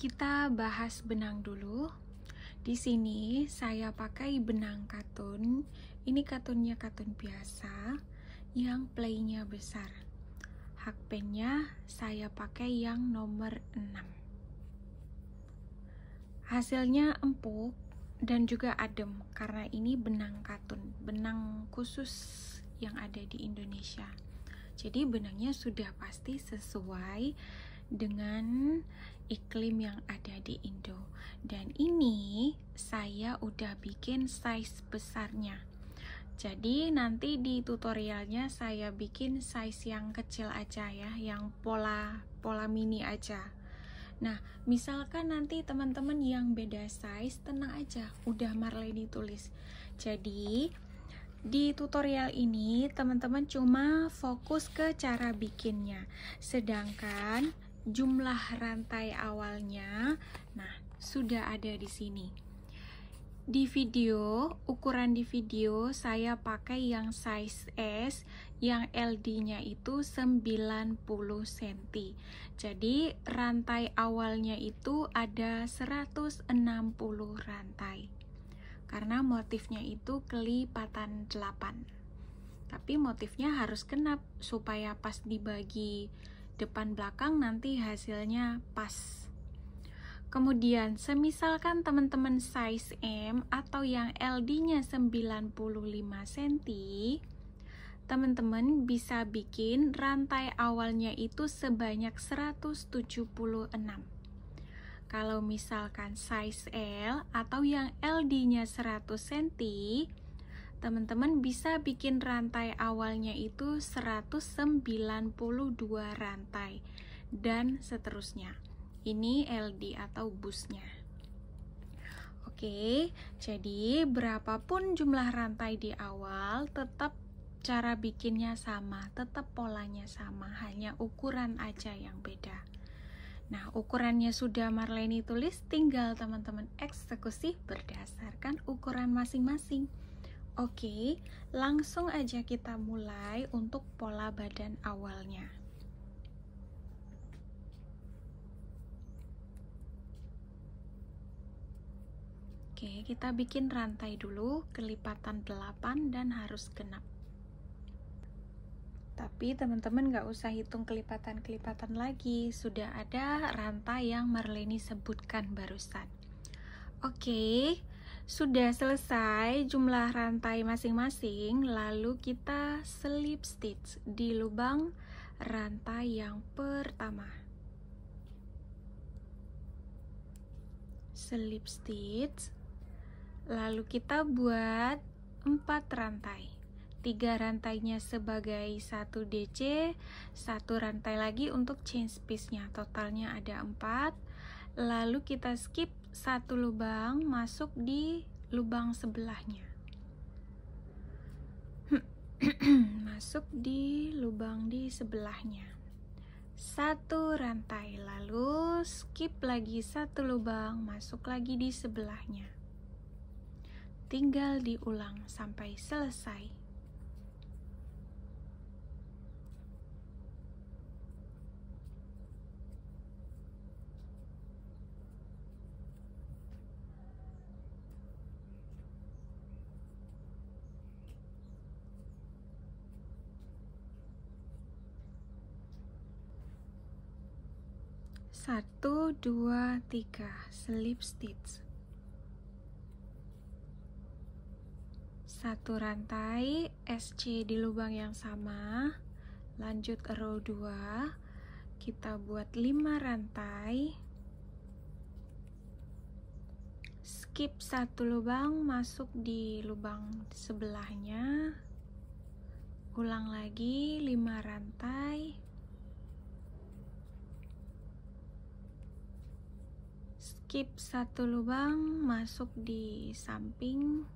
Kita bahas benang dulu. Di sini saya pakai benang katun. Ini katunnya katun biasa yang playnya besar. Hakpennya saya pakai yang nomor 6. Hasilnya empuk dan juga adem karena ini benang katun, benang khusus yang ada di Indonesia. Jadi benangnya sudah pasti sesuai dengan iklim yang ada di Indo. Dan ini saya udah bikin size besarnya. Jadi nanti di tutorialnya saya bikin size yang kecil aja ya, yang pola mini aja. Nah, misalkan nanti teman-teman yang beda size, tenang aja, udah Marleni tulis. Jadi di tutorial ini teman-teman cuma fokus ke cara bikinnya, sedangkan jumlah rantai awalnya sudah ada di sini. Di video, ukuran di video saya pakai yang size S, yang LD-nya itu 90 cm. Jadi rantai awalnya itu ada 160 rantai. Karena motifnya itu kelipatan 8. Tapi motifnya harus genap supaya pas dibagi depan belakang nanti hasilnya pas. Kemudian semisalkan teman-teman size M atau yang LD-nya 95 cm, teman-teman bisa bikin rantai awalnya itu sebanyak 176. Kalau misalkan size L atau yang LD-nya 100 cm, teman-teman bisa bikin rantai awalnya itu 192 rantai dan seterusnya. Ini LD atau busnya. Oke, jadi berapapun jumlah rantai di awal, tetap cara bikinnya sama, tetap polanya sama, hanya ukuran aja yang beda. Nah, ukurannya sudah Marleni tulis, tinggal teman-teman eksekusi berdasarkan ukuran masing-masing. Oke, langsung aja kita mulai untuk pola badan awalnya. Oke, kita bikin rantai dulu, kelipatan 8 dan harus genap. Tapi teman-teman gak usah hitung kelipatan-kelipatan lagi, sudah ada rantai yang Marleni sebutkan barusan. Oke, sudah selesai jumlah rantai masing-masing, lalu kita slip stitch di lubang rantai yang pertama. Slip stitch, lalu kita buat 4 rantai. 3 rantainya sebagai 1 DC, 1 rantai lagi untuk change piece-nya. Totalnya ada 4. Lalu kita skip 1 lubang, masuk di lubang sebelahnya. Masuk di lubang di sebelahnya. 1 rantai, lalu skip lagi 1 lubang, masuk lagi di sebelahnya. Tinggal diulang sampai selesai. Satu, dua, tiga, slip stitch. 1 rantai SC di lubang yang sama, lanjut row 2, kita buat 5 rantai, skip 1 lubang, masuk di lubang sebelahnya, ulang lagi 5 rantai, skip 1 lubang, masuk di samping,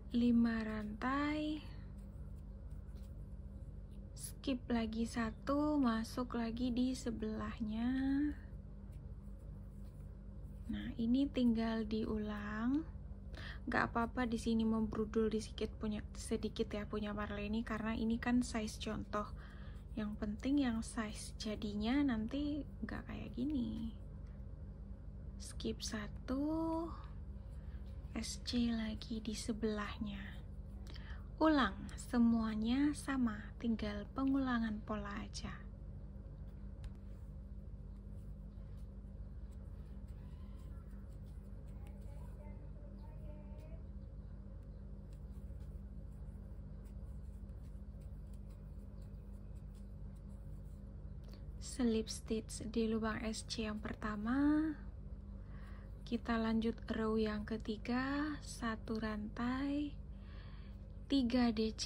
lima rantai, skip lagi 1, masuk lagi di sebelahnya. Nah, ini tinggal diulang. Nggak apa-apa di sini membrudul sedikit ya punya Marleni, karena ini kan size contoh. Yang penting yang size jadinya nanti nggak kayak gini. Skip 1, SC lagi di sebelahnya. Ulang, semuanya sama, tinggal pengulangan pola aja. Slip stitch di lubang SC yang pertama. Kita lanjut row yang ketiga, 1 rantai, 3 DC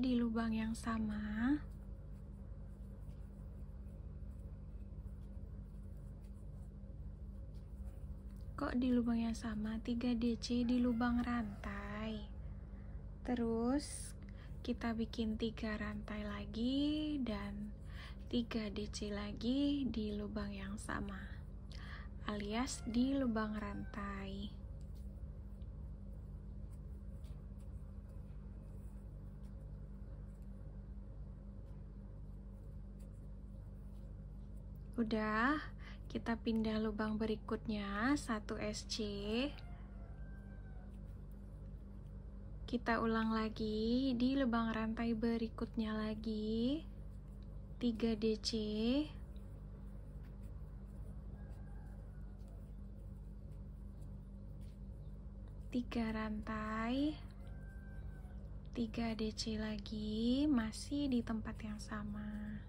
di lubang yang sama. Kok di lubang yang sama? 3 DC di lubang rantai. Terus kita bikin 3 rantai lagi dan 3 DC lagi di lubang yang sama, alias di lubang rantai. Udah, kita pindah lubang berikutnya, 1 SC. Kita ulang lagi di lubang rantai berikutnya lagi, 3 DC. 3 rantai, 3 DC lagi, masih di tempat yang sama.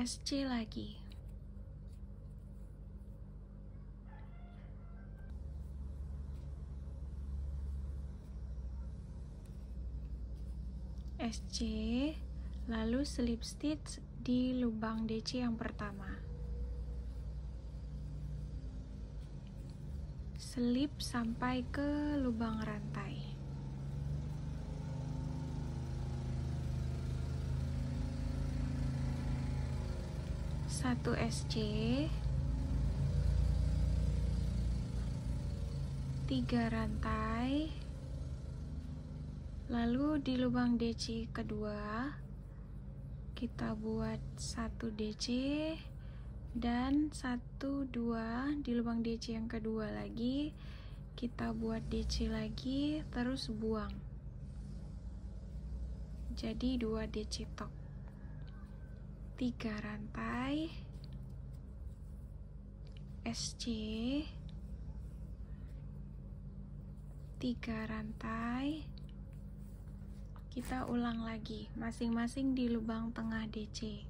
SC lagi. SC, lalu slip stitch di lubang DC yang pertama. Slip sampai ke lubang rantai. Satu SC, 3 rantai, lalu di lubang DC kedua kita buat 1 DC dan 1 2 di lubang DC yang kedua lagi kita buat DC lagi, terus buang, jadi 2 DC tok. 3 rantai, SC, 3 rantai, kita ulang lagi masing-masing di lubang tengah DC.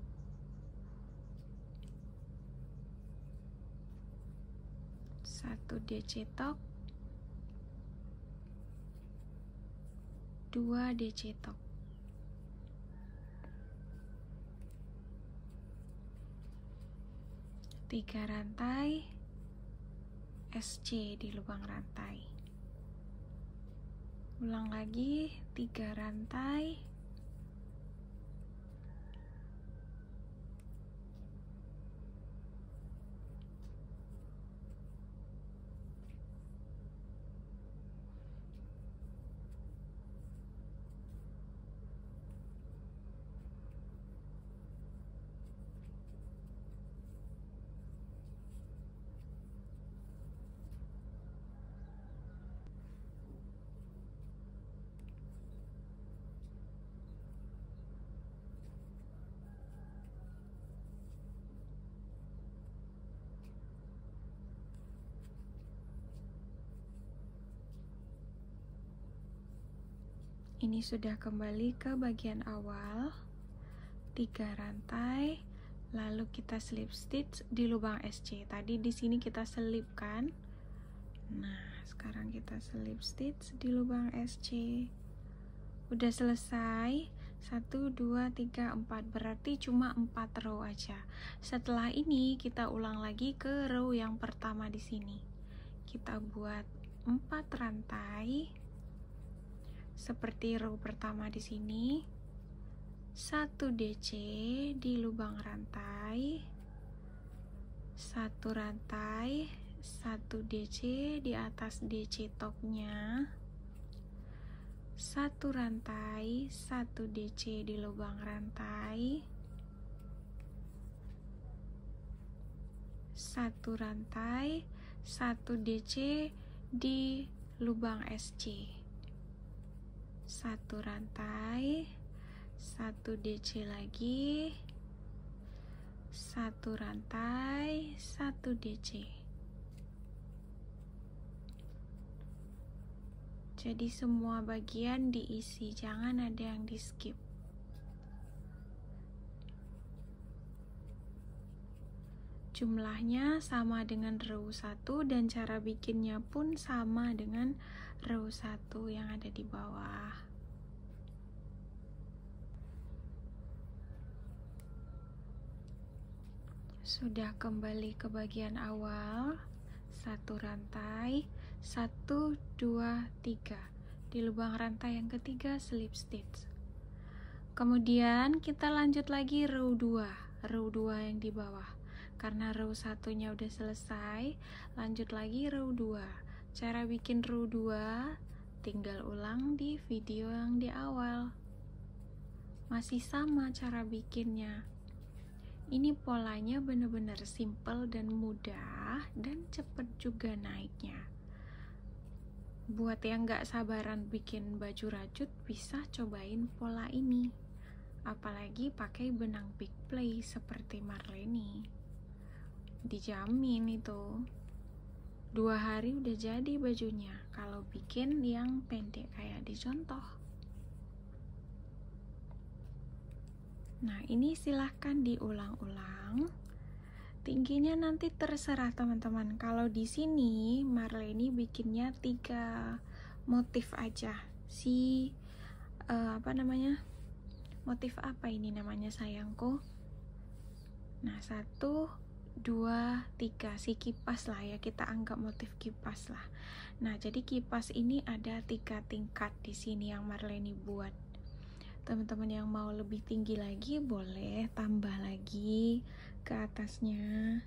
Satu DC tok, 2 DC tok. Tiga rantai, SC di lubang rantai. Ulang lagi, 3 rantai, ini sudah kembali ke bagian awal. 3 rantai, lalu kita slip stitch di lubang SC. Tadi di sini kita selipkan. Nah, sekarang kita slip stitch di lubang SC. Udah selesai. 1 2 3 4, berarti cuma 4 row aja. Setelah ini kita ulang lagi ke row yang pertama di sini. Kita buat 4 rantai seperti row pertama di sini. 1 DC di lubang rantai, 1 rantai, 1 DC di atas DC topnya, 1 rantai, 1 DC di lubang rantai, 1 rantai, 1 DC di lubang SC, 1 rantai, 1 DC lagi, 1 rantai, 1 DC. Jadi semua bagian diisi, jangan ada yang di skip. Jumlahnya sama dengan row 1 dan cara bikinnya pun sama dengan row 1 yang ada di bawah. Sudah kembali ke bagian awal, 1 rantai, 1, 2, 3 di lubang rantai yang ketiga slip stitch. Kemudian kita lanjut lagi row 2 yang di bawah. Karena row 1-nya udah selesai, lanjut lagi row 2. Cara bikin row 2 tinggal ulang di video yang di awal. Masih sama cara bikinnya. Ini polanya bener-bener simple dan mudah dan cepet juga naiknya. Buat yang gak sabaran bikin baju rajut, bisa cobain pola ini. Apalagi pakai benang big play seperti Marleni. Dijamin itu 2 hari udah jadi bajunya kalau bikin yang pendek kayak di contoh. Nah, ini silahkan diulang-ulang. Tingginya nanti terserah teman-teman. Kalau di sini Marleni bikinnya 3 motif aja. Motif apa ini namanya sayangku? Nah, 1, 2, 3 si kipas lah ya, kita anggap motif kipas lah. Nah, jadi kipas ini ada 3 tingkat di sini yang Marleni buat. Teman-teman yang mau lebih tinggi lagi boleh tambah lagi ke atasnya.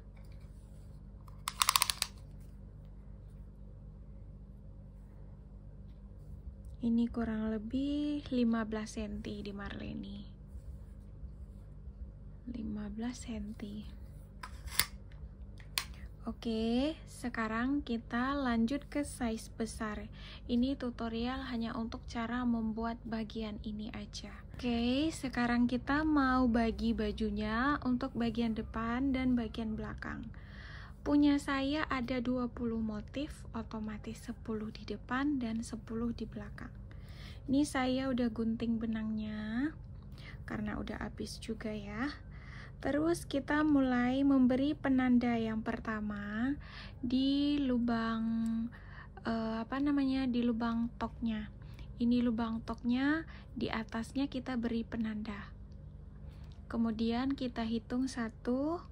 Ini kurang lebih 15 cm di Marleni. 15 cm. Oke, sekarang kita lanjut ke size besar. Ini tutorial hanya untuk cara membuat bagian ini aja. Oke, sekarang kita mau bagi bajunya untuk bagian depan dan bagian belakang. Punya saya ada 20 motif, otomatis 10 di depan dan 10 di belakang. Ini saya udah gunting benangnya karena udah habis juga ya. Terus kita mulai memberi penanda yang pertama di lubang di lubang toknya. Ini lubang toknya, di atasnya kita beri penanda. Kemudian kita hitung 1,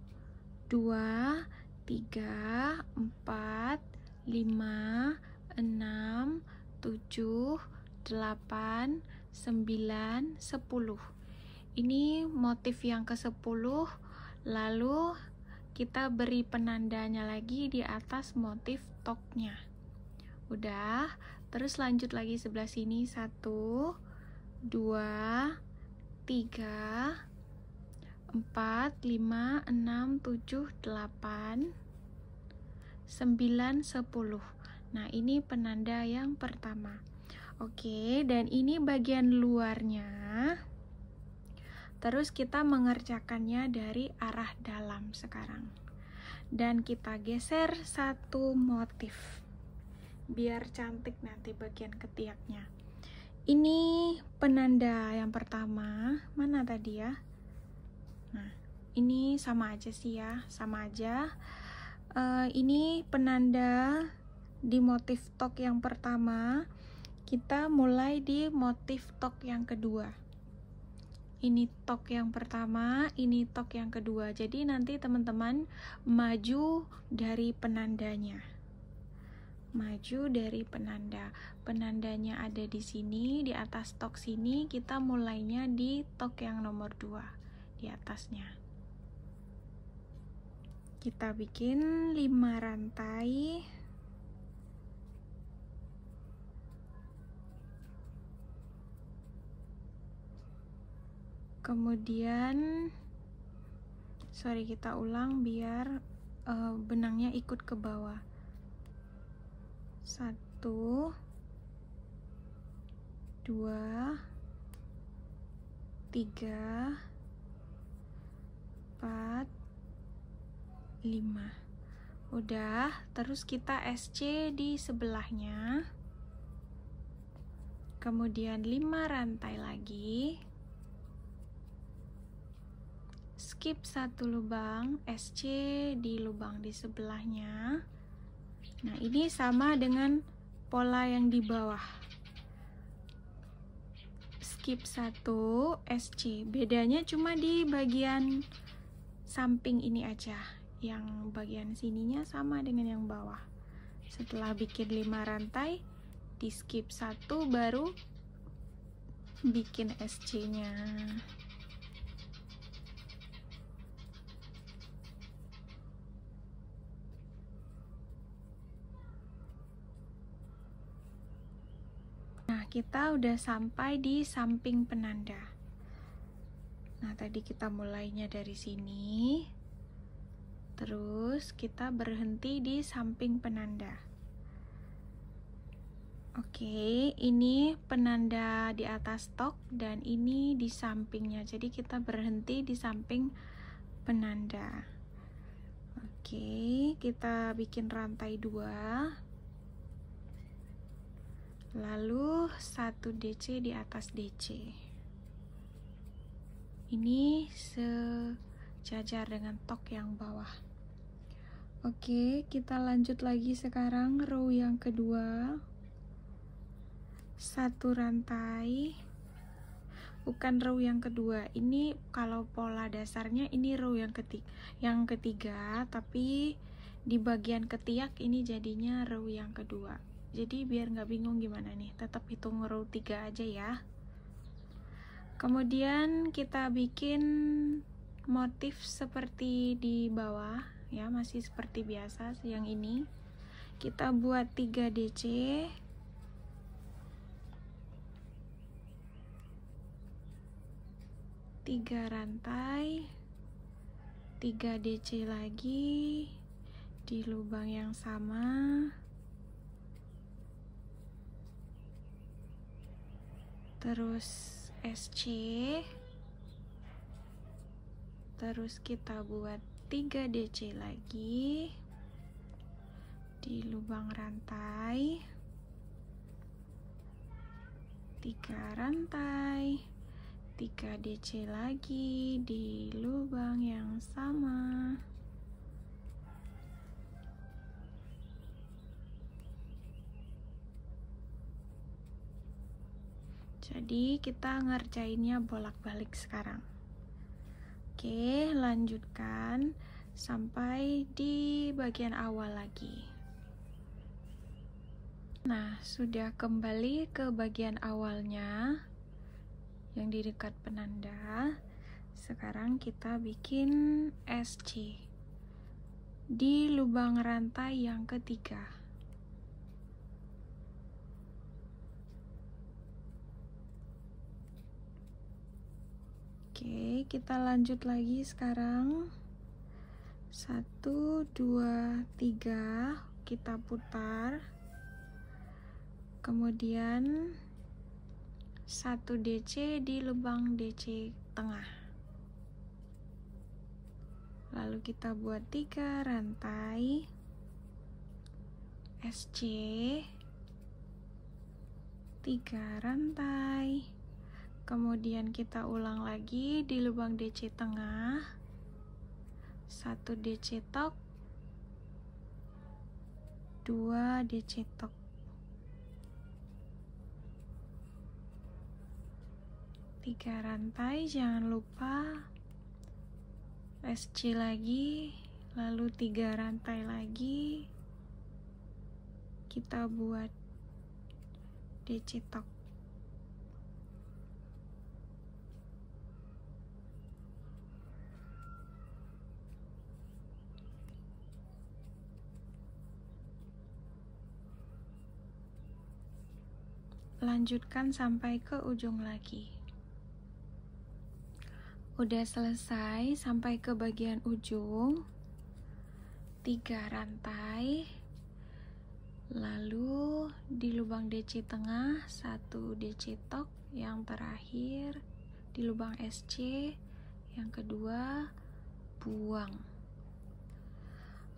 2, 3, 4, 5, 6, 7, 8, 9, 10. Ini motif yang ke-10, lalu kita beri penandanya lagi di atas motif toknya. Udah, terus lanjut lagi sebelah sini. 1, 2, 3, 4, 5, 6, 7, 8, 9, 10. Nah, ini penanda yang pertama. Oke, dan ini bagian luarnya. Terus kita mengerjakannya dari arah dalam sekarang. Dan kita geser 1 motif. Biar cantik nanti bagian ketiaknya. Ini penanda yang pertama. Mana tadi ya? Nah, ini sama aja sih ya. Sama aja. Ini penanda di motif tok yang pertama. Kita mulai di motif tok yang kedua. Ini tok yang pertama, ini tok yang kedua. Jadi nanti teman-teman maju dari penandanya. maju dari penanda. Penandanya ada di sini, di atas tok sini. Kita mulainya di tok yang nomor 2, di atasnya. Kita bikin 5 rantai. Kemudian kita ulang biar benangnya ikut ke bawah. 1 2 3 4 5. Udah, terus kita SC di sebelahnya. Kemudian 5 rantai lagi. Skip 1 lubang, SC di lubang di sebelahnya. Nah, ini sama dengan pola yang di bawah. Skip 1, SC. Bedanya cuma di bagian samping ini aja. Yang bagian sininya sama dengan yang bawah. Setelah bikin 5 rantai, di skip 1 baru bikin SC-nya. Nah, kita udah sampai di samping penanda. Nah, tadi kita mulainya dari sini. Terus kita berhenti di samping penanda. Oke, ini penanda di atas tok dan ini di sampingnya. Jadi kita berhenti di samping penanda. Oke, kita bikin rantai 2. Lalu 1 DC di atas DC. Ini sejajar dengan tok yang bawah. Oke, kita lanjut lagi sekarang row yang kedua. 1 rantai. Bukan row yang kedua. Ini kalau pola dasarnya ini row yang ketiga, tapi di bagian ketiak ini jadinya row yang kedua. Jadi biar nggak bingung gimana nih, tetap hitung row 3 aja ya. Kemudian kita bikin motif seperti di bawah ya, masih seperti biasa yang ini. Kita buat 3 DC. 3 rantai, 3 DC lagi di lubang yang sama. Terus SC, terus kita buat 3 DC lagi di lubang rantai, 3 rantai, 3 DC lagi di lubang yang sama. Jadi kita ngerjainnya bolak-balik sekarang. Oke, lanjutkan sampai di bagian awal lagi. Nah, sudah kembali ke bagian awalnya yang di dekat penanda. Sekarang kita bikin SC di lubang rantai yang ketiga. Oke, kita lanjut lagi sekarang. 1 2 3 kita putar. Kemudian 1 DC di lubang DC tengah. Lalu kita buat 3 rantai SC, 3 rantai. Kemudian kita ulang lagi di lubang DC tengah, 1 DC tok, 2 DC tok. Tiga rantai, jangan lupa SC lagi, lalu 3 rantai lagi kita buat DC tok. Lanjutkan sampai ke ujung lagi. Udah selesai sampai ke bagian ujung, 3 rantai, lalu di lubang DC tengah 1 DC tok, yang terakhir di lubang SC, yang kedua buang.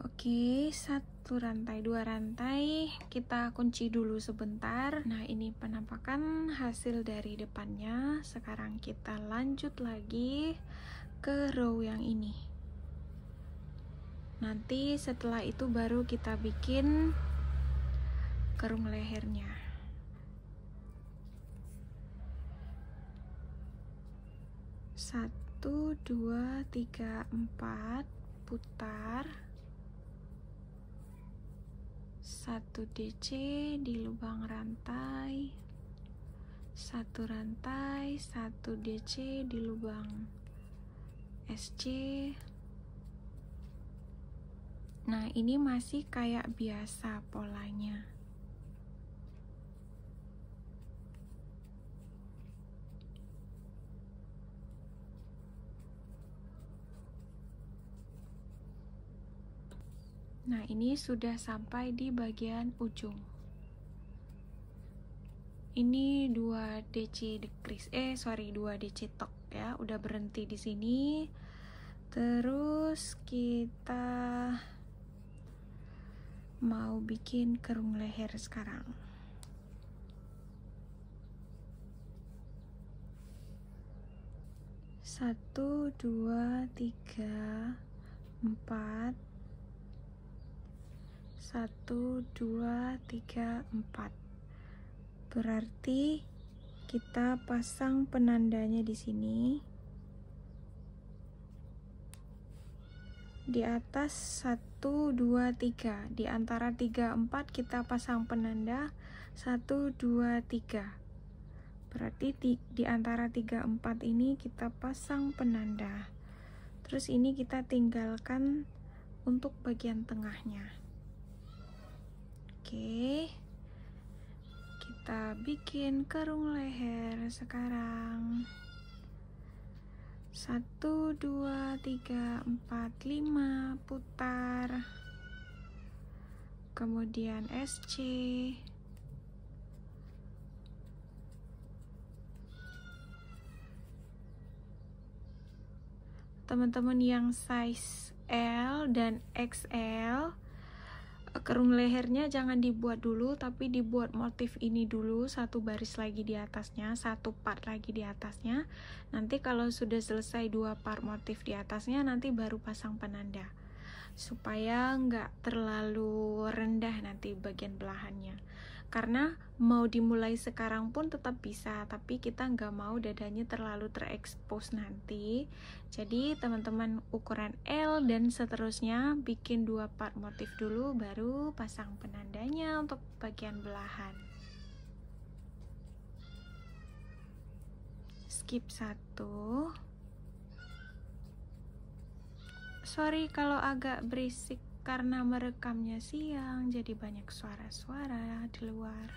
Oke, 1 rantai, 2 rantai, kita kunci dulu sebentar. Nah, ini penampakan hasil dari depannya. Sekarang kita lanjut lagi ke row yang ini. Nanti setelah itu baru kita bikin kerung lehernya. Satu, dua, tiga, 4, putar. 1 DC di lubang rantai, 1 rantai, 1 DC di lubang SC. Nah, ini masih kayak biasa polanya. Nah, ini sudah sampai di bagian ujung. Ini 2 DC decrease, 2 DC tok ya, udah berhenti di sini. Terus kita mau bikin kerung leher sekarang. Satu, dua, tiga, 4. 1, 2, 3, 4. Berarti kita pasang penandanya di sini. Di atas 1, 2, 3. Di antara 3, 4 kita pasang penanda 1, 2, 3. Berarti di antara 3, 4 ini kita pasang penanda. Terus ini kita tinggalkan untuk bagian tengahnya. Oke, kita bikin kerung leher sekarang. 1, 2, 3, 4, 5, putar. Kemudian SC. Teman-teman yang size L dan XL, kerung lehernya jangan dibuat dulu, tapi dibuat motif ini dulu, 1 baris lagi di atasnya, 1 part lagi di atasnya. Nanti kalau sudah selesai 2 part motif di atasnya, nanti baru pasang penanda, supaya nggak terlalu rendah nanti bagian belahannya. Karena mau dimulai sekarang pun tetap bisa, tapi kita nggak mau dadanya terlalu terekspos nanti. Jadi teman-teman ukuran L dan seterusnya bikin 2 part motif dulu, baru pasang penandanya untuk bagian belahan. Skip 1. Sorry kalau agak berisik karena merekamnya siang, jadi banyak suara-suara di luar.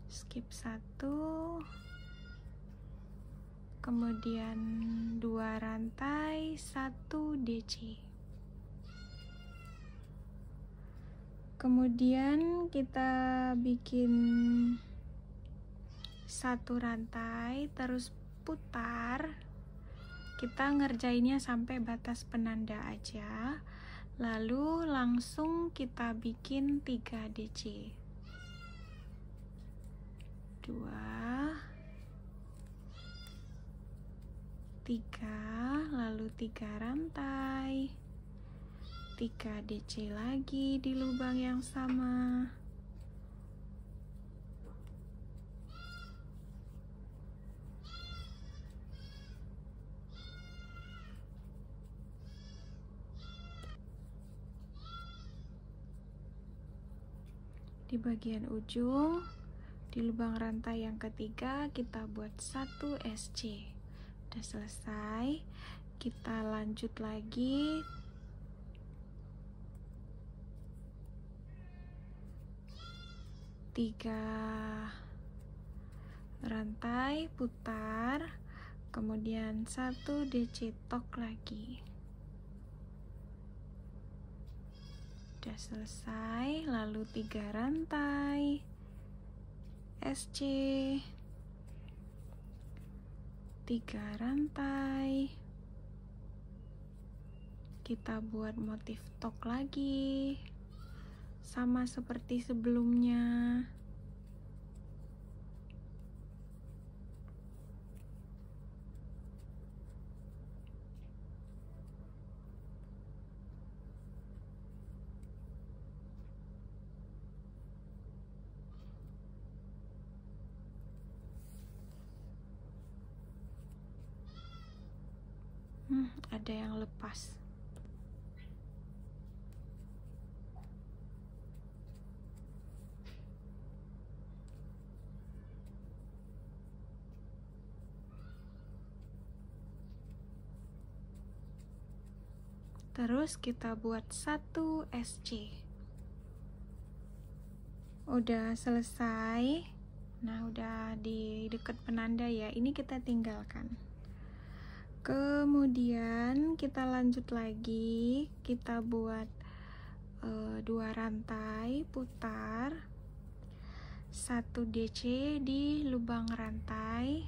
Skip 1, kemudian 2 rantai, 1 DC. Kemudian kita bikin 1 rantai, terus putar. Kita ngerjainnya sampai batas penanda aja, lalu langsung kita bikin 3 DC. 2, 3, lalu 3 rantai, 3 DC lagi di lubang yang sama. Di bagian ujung, di lubang rantai yang ketiga kita buat 1 SC. Udah selesai, kita lanjut lagi. Tiga rantai putar, kemudian 1 DC tok lagi. Udah selesai, lalu 3 rantai SC, 3 rantai, kita buat motif tok lagi sama seperti sebelumnya. Ada yang lepas. Terus kita buat 1 SC. Udah selesai. Nah, udah di dekat penanda ya. Ini kita tinggalkan. Kemudian kita lanjut lagi, kita buat 2 rantai putar, 1 DC di lubang rantai,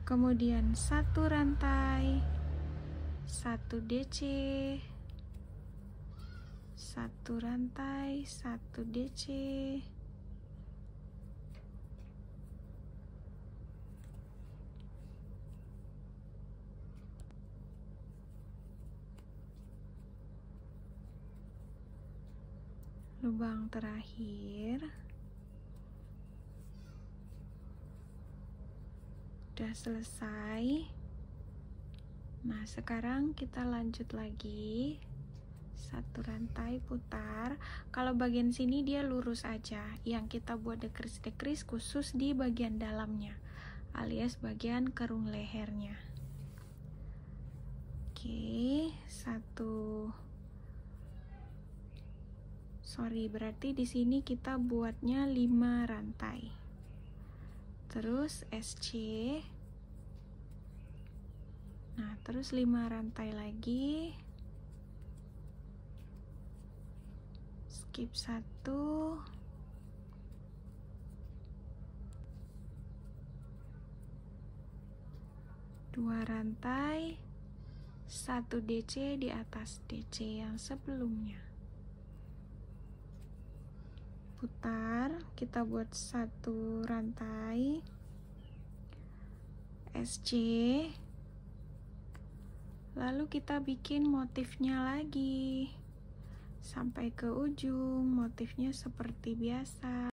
kemudian 1 rantai, 1 DC, 1 rantai, 1 DC, lubang terakhir. Udah selesai. Nah, sekarang kita lanjut lagi. 1 rantai putar. Kalau bagian sini dia lurus aja. Yang kita buat dekris-dekris khusus di bagian dalamnya, alias bagian kerung lehernya. Oke, berarti di sini kita buatnya 5 rantai. Terus SC. Nah, terus 5 rantai lagi. Skip 1. Dua rantai, 1 DC di atas DC yang sebelumnya. Putar, kita buat 1 rantai SC, lalu kita bikin motifnya lagi sampai ke ujung. Motifnya seperti biasa.